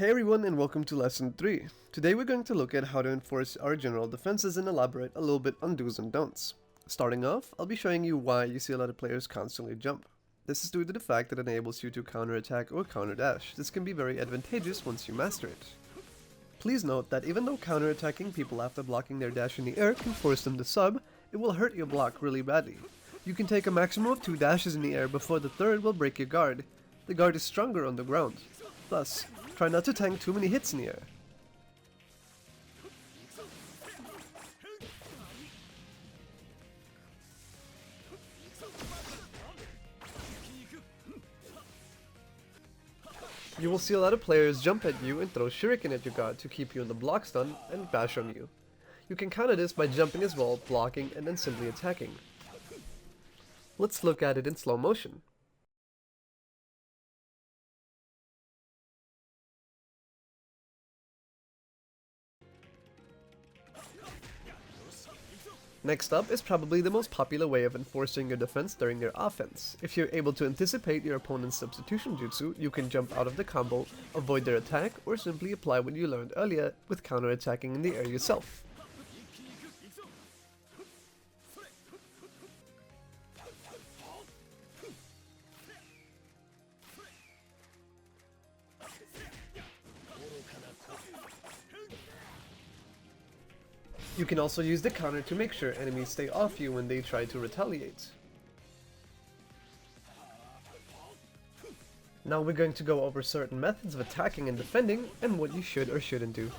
Hey everyone and welcome to lesson 3. Today we're going to look at how to enforce our general defenses and elaborate a little bit on do's and don'ts. Starting off, I'll be showing you why you see a lot of players constantly jump. This is due to the fact that it enables you to counterattack or counterdash. This can be very advantageous once you master it. Please note that even though counterattacking people after blocking their dash in the air can force them to sub, it will hurt your block really badly. You can take a maximum of 2 dashes in the air before the third will break your guard. The guard is stronger on the ground. Plus, try not to tank too many hits in the air. You will see a lot of players jump at you and throw shuriken at your guard to keep you in the block stun and bash on you. You can counter this by jumping as well, blocking, and then simply attacking. Let's look at it in slow motion. Next up is probably the most popular way of enforcing your defense during your offense. If you're able to anticipate your opponent's substitution jutsu, you can jump out of the combo, avoid their attack, or simply apply what you learned earlier with counterattacking in the air yourself. You can also use the counter to make sure enemies stay off you when they try to retaliate. Now we're going to go over certain methods of attacking and defending, and what you should or shouldn't do.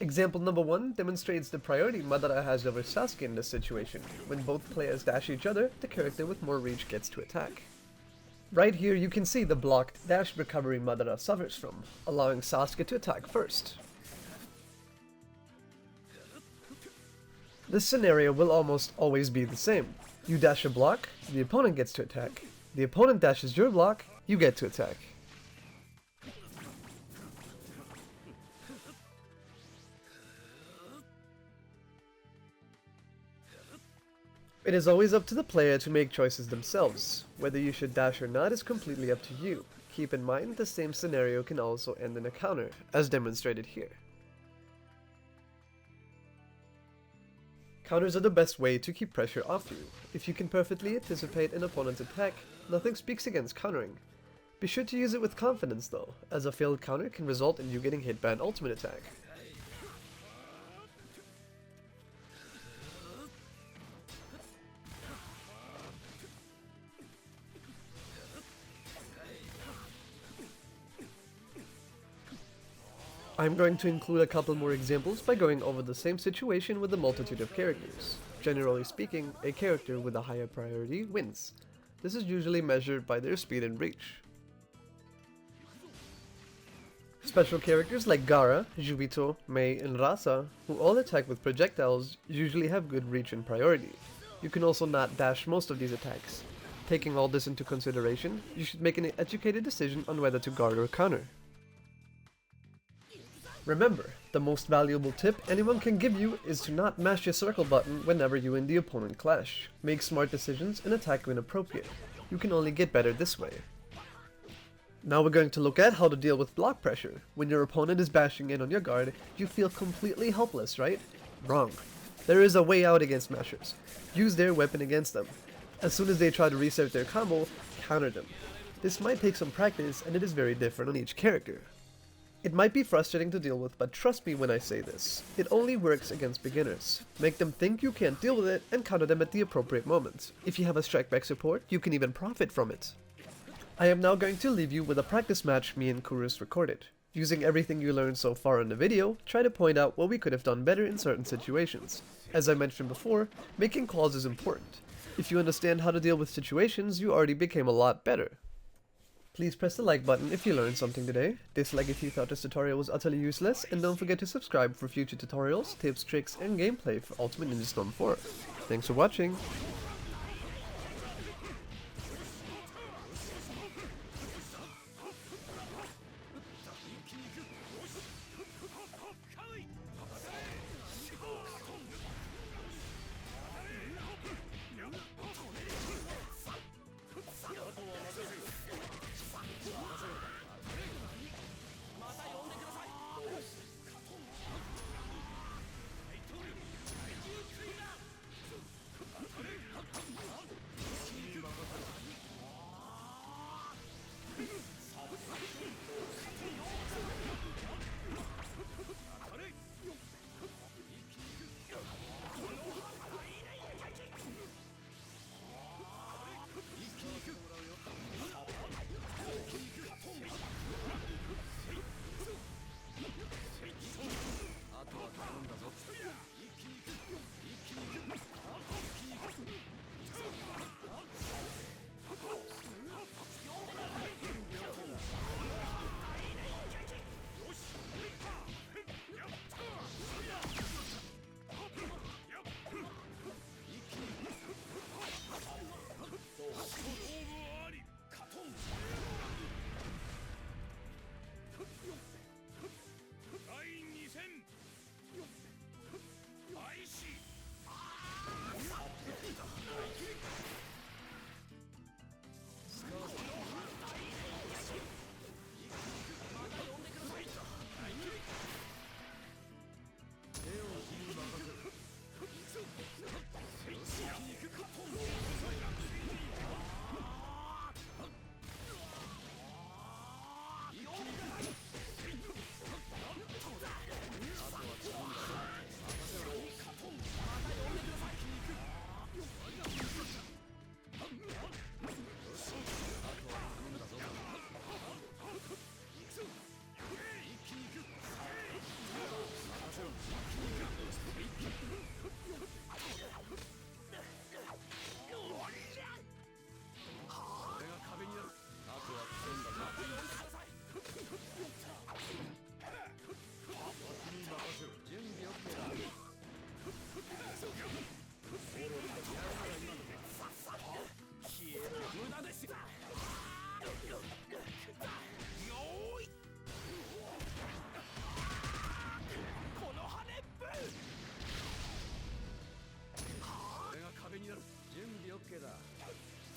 Example number 1 demonstrates the priority Madara has over Sasuke in this situation. When both players dash each other, the character with more reach gets to attack. Right here you can see the blocked dash recovery Madara suffers from, allowing Sasuke to attack first. This scenario will almost always be the same. You dash a block, the opponent gets to attack. The opponent dashes your block, you get to attack. It is always up to the player to make choices themselves. Whether you should dash or not is completely up to you. Keep in mind the same scenario can also end in a counter, as demonstrated here. Counters are the best way to keep pressure off you. If you can perfectly anticipate an opponent's attack, nothing speaks against countering. Be sure to use it with confidence though, as a failed counter can result in you getting hit by an ultimate attack. I'm going to include a couple more examples by going over the same situation with a multitude of characters. Generally speaking, a character with a higher priority wins. This is usually measured by their speed and reach. Special characters like Gaara, Jubito, Mei, and Rasa, who all attack with projectiles, usually have good reach and priority. You can also not dash most of these attacks. Taking all this into consideration, you should make an educated decision on whether to guard or counter. Remember, the most valuable tip anyone can give you is to not mash your circle button whenever you and the opponent clash. Make smart decisions and attack when appropriate. You can only get better this way. Now we're going to look at how to deal with block pressure. When your opponent is bashing in on your guard, you feel completely helpless, right? Wrong. There is a way out against mashers. Use their weapon against them. As soon as they try to reset their combo, counter them. This might take some practice and it is very different on each character. It might be frustrating to deal with, but trust me when I say this. It only works against beginners. Make them think you can't deal with it and counter them at the appropriate moment. If you have a strike back support, you can even profit from it. I am now going to leave you with a practice match me and Kuruz recorded. Using everything you learned so far in the video, try to point out what we could have done better in certain situations. As I mentioned before, making calls is important. If you understand how to deal with situations, you already became a lot better. Please press the like button if you learned something today, dislike if you thought this tutorial was utterly useless, and don't forget to subscribe for future tutorials, tips, tricks, and gameplay for Ultimate Ninja Storm 4. Thanks for watching!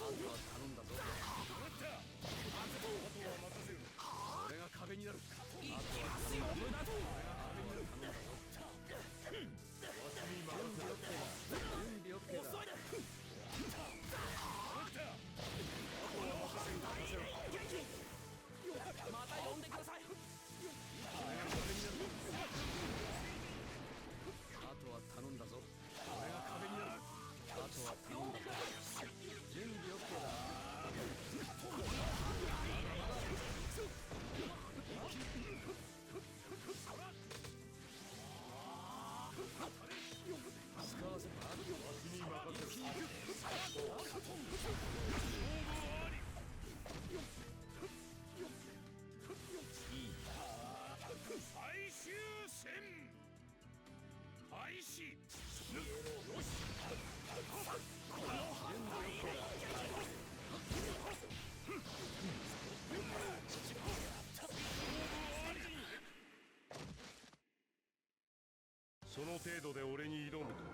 とは頼んだぞ。俺が壁になる。いきますよ。無駄と。準備 OK だ。遅いだ。また呼んでください。あとは頼んだぞ。俺が壁になる。あとは頼んだぞ。準備 OK だ。使わせばわしに任せる。最終戦開始。よし。その程度で俺に挑むとは